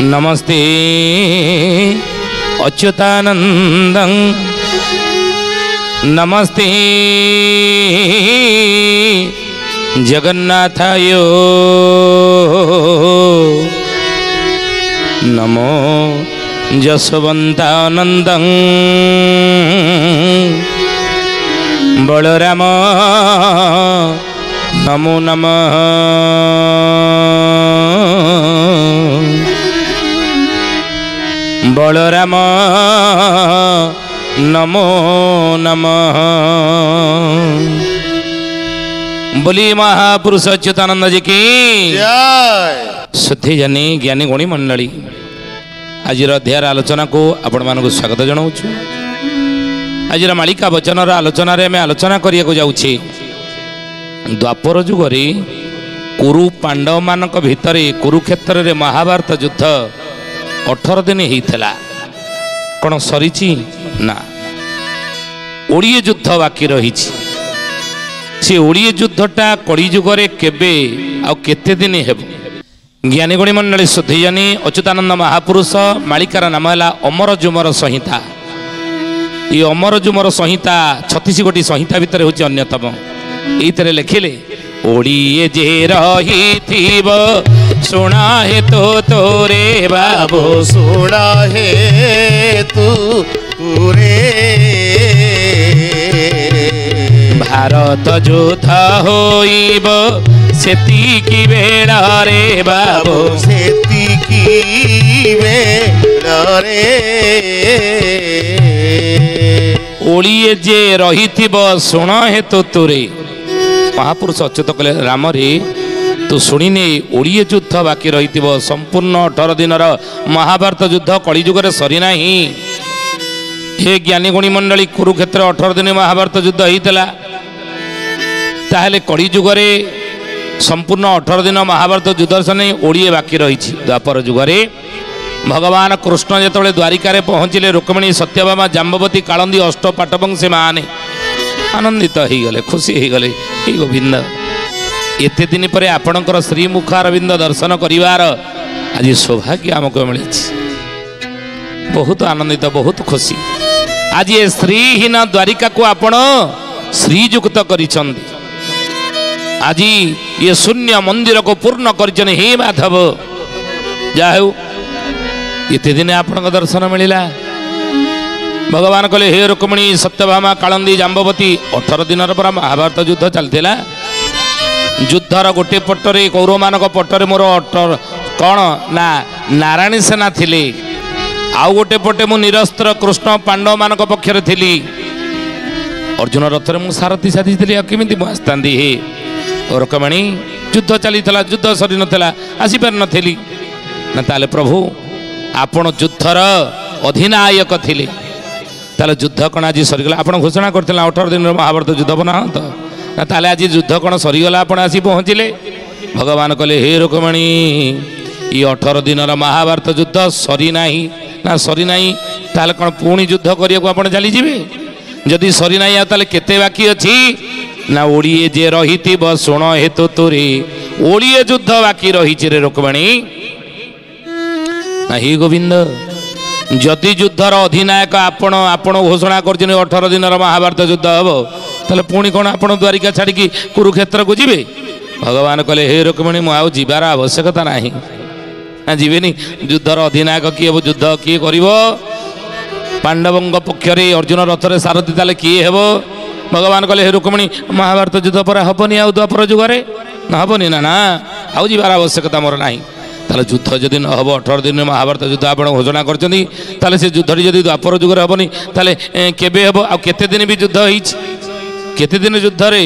नमस्ते अच्युतानंदं नमस्ते जगन्नाथाय नमो जसवन्तानंदं बलराम नमो नमः बलराम नमो नमः। बोली महापुरुष अच्युतानंद जी की जय। शुद्धि जानी ज्ञानी गुणी मंडली आज अध्याय आलोचना को आपण मानक स्वागत जनाऊँ। आज मालिका वचन आलोचन आम आलोचना करने जाऊँचे द्वापर जुगरे कुरु पांडव मानक भितर कुरुक्षेत्र रे महाभारत युद्ध 18 दिन होता कौन सरी ना 20 युद्ध बाकी रही से 20 युद्धटा कली जुगरे केबे आउ केते दिन हेब। ज्ञानी गुणी मंडली शुद्धि जानी अच्युतानंद महापुरुष मालिकार नाम है अमर जुमर संहिता। ये अमर जुमर संहिता 36 गोटी संहिता भितर हूँ अन्यतम। ये लिखिले ओडिए जे रही थीब सुना है तो तोरे बाबू सुना है तूरे भारत युद्ध होइब सेतिकी बेला रे बाबू सेतिकी बेला रे ओडिए जे रही थीब सुना है तो तोरे महापुरुष अच्युत कले राम रे तू शुणिने 20 युद्ध बाकी रही संपूर्ण 18 दिन महाभारत युद्ध कलिजुगे सरीना। हे ज्ञानी गुणी मंडली कुरुक्षेत्र 18 दिन महाभारत युद्ध होता ताहले कलिजुगे संपूर्ण 18 दिन महाभारत युद्ध सने 20 बाकी रही। द्वापर जुगरे भगवान कृष्ण जिते द्वारिका पहुँचले रुक्मिणी सत्यभामा जाम्बवती कालंदी अष्ट पाटवंशी माने आनंदित हो गले खुशी हो गले। हे गोविंद एते दिन पर आपणकर श्रीमुख अरविंद दर्शन करिवार आज सौभाग्य आमको मिली बहुत आनंदित बहुत खुशी। आज ये श्रीहीन द्वारिका को आपण श्रीयुक्त करिसंदी। आज ये शून्य मंदिर को पूर्ण करिसन। हे माधव जाहु एते दिन आपणक दर्शन मिलिला। भगवान कहले हे रुक्मिणी सत्यभामा कालंदी जाम्बवती 18 दिन पर महाभारत युद्ध चलता। युद्धर गोटे पटरे कौरव मानक पटरे मोर कौन ना नारायणी सेना थिले आउ गोटे पटे मु निरस्त्र कृष्ण पांडव मानक पक्षरे थिली। अर्जुन रथरे मु सारथी साथी थिली केमिति मु आस्तांदी। हे रुक्मिणी युद्ध चलीथला युद्ध सरी नथला आसी पार नथिली ना ताले प्रभु आपण युद्धर अधिनायक थिले ताले युद्ध कौन आज सरीगला आप घोषणा करते 18 दिन महाभारत युद्ध बना तो ना ताले आज युद्ध कौन सरीगला आप आसी पहुँचले। भगवान कहले हे रुक्मिणी ये 18 दिन महाभारत युद्ध सरी ना सरी ना ताले कौन पुणी युद्ध करने को आप चली जावे जदि सरी ना ताले केते बाकी अच्छी ना 20 जे रही शुण हेतु तोरे 20 युद्ध बाकी रही रे रुक्मिणी ना। हे गोविंद जदि युद्धर अधिनायक आपण आपण घोषणा कर 18 दिन महाभारत युद्ध हम ताले पुणी कौन आप द्वारिका छाड़ी कुरुक्षेत्र को जीवे। भगवान कहले हे रुक्मिणी मु आउ जीवार आवश्यकता नहीं जीवेनी युद्धर अधिनायक किए युद्ध किए कर पांडवों पक्षरे अर्जुन रथरे सारथी ताले किए हेब। भगवान कहले हे रुक्मिणी महाभारत युद्ध पर हबनी आउ द्वापर जुगरे ना हबनी ना ना आउ जीवार आवश्यकता मोर नहीं। ताले युद्ध जदि न हम 18 दिन महाभारत युद्ध आप घोषणा कर से युद्ध जदि द्वापर जुगर हेनी ताले केबे हेब आ केते दिन भी युद्ध केते दिन युद्ध रे।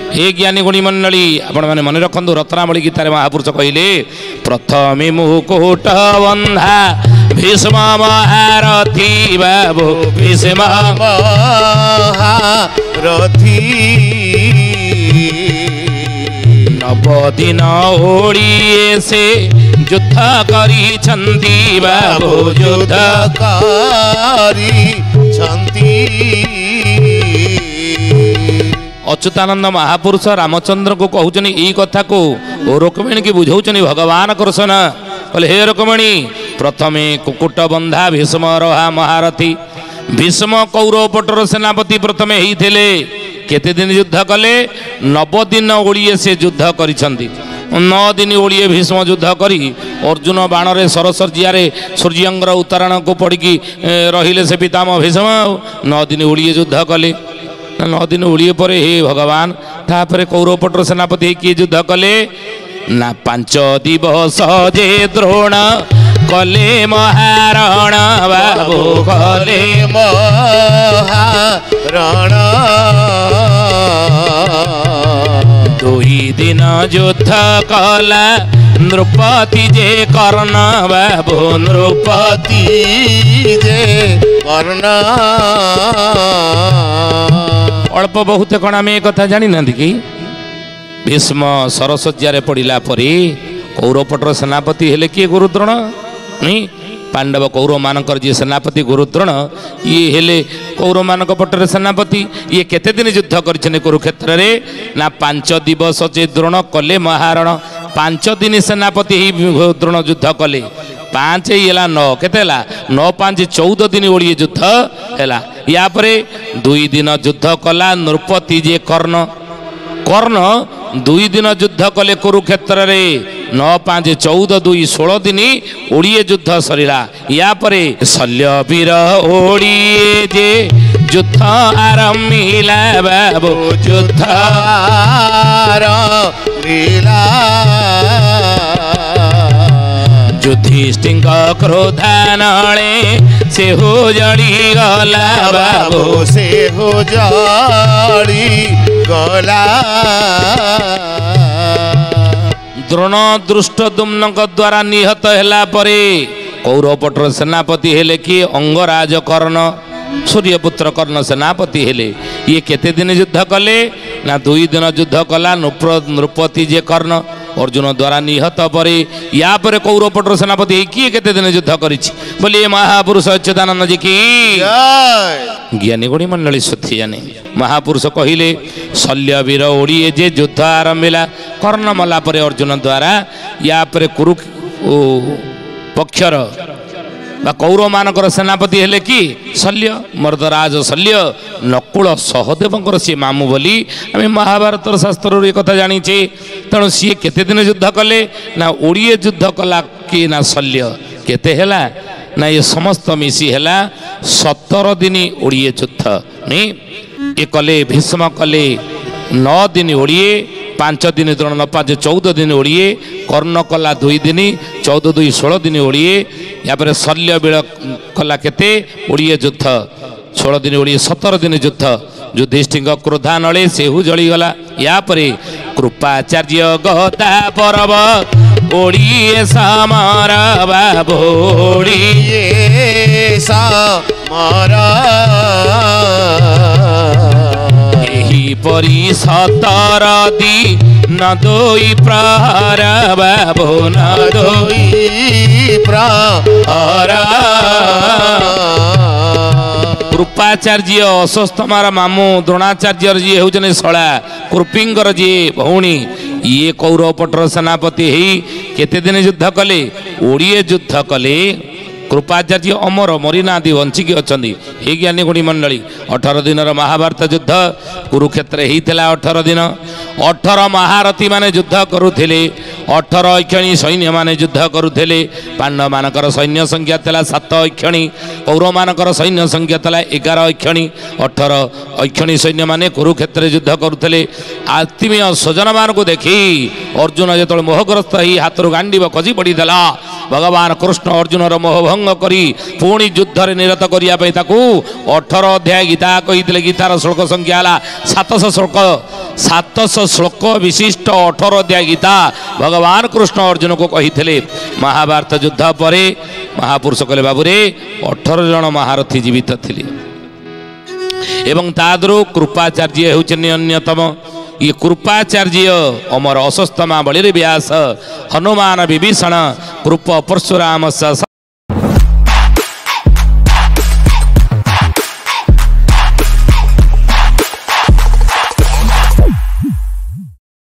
हे ज्ञानी गुणी मंडली आपण माने मन रखंतु रत्नावली गीतार महापुरुष कहले प्रथमे मुकुट बंधा भीष्म महारथी बाबू भीष्म महारथी नवदिन ओडिए से युद्ध करी छंदी बाबू युद्ध करी छंदी। अच्युतानंद महापुरुष रामचंद्र को कहउचनी ई कथा को रुक्मिणी की बुझाउचनी भगवान कृष्ण କହିଲେ ହେ ରୁକ୍ମିଣୀ ପ୍ରଥମେ କୁକୁଟ ବନ୍ଧା ଭୀଷ୍ମ ରହା ମହାରଥୀ ଭୀଷ୍ମ କୌରବ ପଟର ସେନାପତି ପ୍ରଥମେ ହେଇଥିଲେ କେତେ ଦିନ ଯୁଦ୍ଧ କଲେ 9 ଦିନ ଓଳିଏ ସେ ଯୁଦ୍ଧ କରିଛନ୍ତି 9 ଦିନ ଓଳିଏ ଭୀଷ୍ମ ଯୁଦ୍ଧ କରି ଅର୍ଜୁନ ବାଣରେ ସରସର୍ଯ୍ୟାରେ ସୂର୍ଯ୍ୟଙ୍କର ଉତ୍ତରାୟଣକୁ ପଡ଼ିକି ରହିଲେ ସେ ପିତାମହ ଭୀଷ୍ମ 9 ଦିନ ଓଳିଏ ଯୁଦ୍ଧ କଲେ 9 ଦିନ ଓଳିଏ ପରେ ହେ ଭଗବାନ ତାପରେ କୌରବ ପଟର ସେନାପତି ହେଇକି ଯୁଦ୍ଧ କଲେ ନା 5 ଦିବସ ଯେ ଦ୍ରୋଣ କଲେ ମହାରଣ ବାବୁ କଲେ ମହାରଣ 2 ଦିନ ଯୁଦ୍ଧ କଲା ନୃପତି ଯେ କର୍ଣ୍ଣ ବାବୁ ନୃପତି ଯେ କର୍ଣ୍ଣ ଅଳ୍ପ ବହୁତ କ'ଣ ଆମେ ଏ କଥା ଜାଣିନାହାନ୍ତି କି ଭୀଷ୍ମ ସରସଜ୍ୟାରେ ପଡ଼ିଲା ପରେ କୌରବପଟର ସେନାପତି ହେଲେ କିଏ ଗୁରୁଦ୍ରୋଣ ପାଣ୍ଡବ କୌରବମାନଙ୍କର ଯିଏ ସେନାପତି ଗୁରୁଦ୍ରୋଣ ଇଏ ହେଲେ କୌରବମାନଙ୍କ ପଟରେ ସେନାପତି ଇଏ କେତେ ଦିନ ଯୁଦ୍ଧ କରିଛନ୍ତି କୁରୁକ୍ଷେତ୍ରରେ ନା 5 ଦିବସ ଯେ ଦ୍ରୋଣ କଲେ ମହାରଣ 5 ଦିନ ସେନାପତି ଏହି ଦ୍ରୋଣ ଯୁଦ୍ଧ କଲେ 5 ହେଲା 9 କେତେ ହେଲା 9 5 14 ଦିନ ଓଳିଏ ଯୁଦ୍ଧ ହେଲା ୟା ପରେ 2 ଦିନ ଯୁଦ୍ଧ କଲା ନୃପତି ଯେ କର୍ଣ୍ଣ କର୍ଣ୍ଣ 2 ଦିନ ଯୁଦ୍ଧ କଲେ କୁରୁକ୍ଷେତ୍ରରେ 9 5 14 2 16 ଦିନ ଓଳିଏ ଯୁଦ୍ଧ ସରିଲା ୟା ପରେ ଶଲ୍ୟ ବୀର ଓଳିଏ ଯେ ଯୁଦ୍ଧ ଆରମ୍ଭିଲା ବାବୁ ଯୁଦ୍ଧ ଆରମ୍ଭିଲା ଯୁଧିଷ୍ଠିଙ୍କ କ୍ରୋଧାନଳେ ସେ ହୁ ଜଳିଗଲା ବାବୁ ସେ ହୁ ଜଳି ଗଲା ଦ୍ରୋଣ ଦୃଷ୍ଟଦ୍ୟୁମ୍ନଙ୍କ ଦ୍ୱାରା ନିହତ ହେଲା ପରେ କୌରବପଟର ସେନାପତି ହେଲେ କି ଅଙ୍ଗରାଜ କର୍ଣ୍ଣ ସୂର୍ଯ୍ୟପୁତ୍ର କର୍ଣ୍ଣ ସେନାପତି ହେଲେ ଇଏ କେତେ ଦିନ ଯୁଦ୍ଧ କଲେ ନା 2 ଦିନ ଯୁଦ୍ଧ କଲା ନୃପତି ଯେ କର୍ଣ୍ଣ ଅର୍ଜୁନ ଦ୍ୱାରା ନିହତ ପରେ ୟା ପରେ କୌରବପଟର ସେନାପତି ହେଇ କିଏ କେତେ ଦିନ ଯୁଦ୍ଧ କରିଛି ବୋଲି ଏ ମହାପୁରୁଷ ଅଚ୍ୟୁତାନନ୍ଦ ଜି କି ଜ୍ଞାନୀ ଗୁଣୀ ମଣ୍ଡଳୀ ସୁଧି ଜାନେ ମହାପୁରୁଷ କହିଲେ ଶଲ୍ୟ ବୀର ଓଳିଏ ଯେ ଯୁଦ୍ଧ ଆରମ୍ଭିଲା କର୍ଣ୍ଣ ମଲା ପରେ ଅର୍ଜୁନ ଦ୍ୱାରା ୟା ପରେ କୁରୁ ପକ୍ଷର ବା କୌରବମାନଙ୍କର ସେନାପତି ହେଲେ କି ଶଲ୍ୟ ମର୍ଦ୍ଦରାଜ ଶଲ୍ୟ ନକୁଳ ସହଦେବଙ୍କର ସିଏ ମାମୁଁ ବୋଲି ଆମେ ମହାଭାରତର ଶାସ୍ତ୍ରରୁ ଏ କଥା ଜାଣିଛେ ତେଣୁ ସିଏ କେତେ ଦିନ ଯୁଦ୍ଧ କଲେ ନା ଓଳିଏ ଯୁଦ୍ଧ କଲା କି ନା ଶଲ୍ୟ କେତେ ହେଲା ନା ଏ ସମସ୍ତ ମିଶି ହେଲା 17 ଦିନ ଓଳିଏ ଯୁଦ୍ଧ ଏ କଲେ ଭୀଷ୍ମ କଲେ 9 ଦିନ ଓଳିଏ 5 ଦିନ ଦ୍ରୋଣ 9 5 14 ଦିନ ଓଳିଏ କର୍ଣ୍ଣ କଲା 2 ଦିନ 14 2 16 ଦିନ ଓଳିଏ यापर शल्य बिल कला केते ओडिए युद्ध 16 दिन ओडिए 17 दिन युद्ध युधिष्ठिर क्रोधा नले सेहु जलीगला यापर कृपाचार्य गदा परब ओडिए समर बाबोडिए समर परी 17 दिन दोई प्रहर बाबो न दोई प्रहर कृपाचार्य अस्वस्थमार मामू द्रोणाचार्य जी होजने शला कृपिंगर जी भौणी ये कौरवपटर सेनापति ही केते दिन युद्ध कले ओडिए युद्ध कले कृपाचार्य अमर मरीनादी वंचिकी अच्छा हे ज्ञानी गुणी मंडली 18 दिन महाभारत युद्ध कुरुक्षेत्र होता 18 दिन 18 महारथी माने युद्ध करुले 18 ऐक्षणी सैन्य माने युद्ध करुले पांडव मानकर सैन्य संख्या था 7 ऐक्षणी कौरव मानकर सैन्य संख्या था 11 ऐक्षणी 18 ऐक्षणी सैन्य माने कुरुक्षेत्र युद्ध करुले आत्मीय स्वजन मान को देखी अर्जुन जो मोहग्रस्त ही हाथ गांडीव खसी पड़ीला भगवान कृष्ण अर्जुन मोहभंग करी पुणी युद्ध में निरत करने 18 अध्याय गीता कही गीतार श्लोक संख्या है 700 श्लोक विशिष्ट 18 अध्याय गीता भगवान कृष्ण अर्जुन को कही महाभारत युद्ध पर महापुरुष कहले बाबूरे 18 जन महारथी जीवित थिले एवं तादरू कृपाचार्य होउछन्नी अन्यतम ये कृपाचार्य अमर अस्वस्थमा बलि व्यास हनुमान विभीषण कृप परशुराम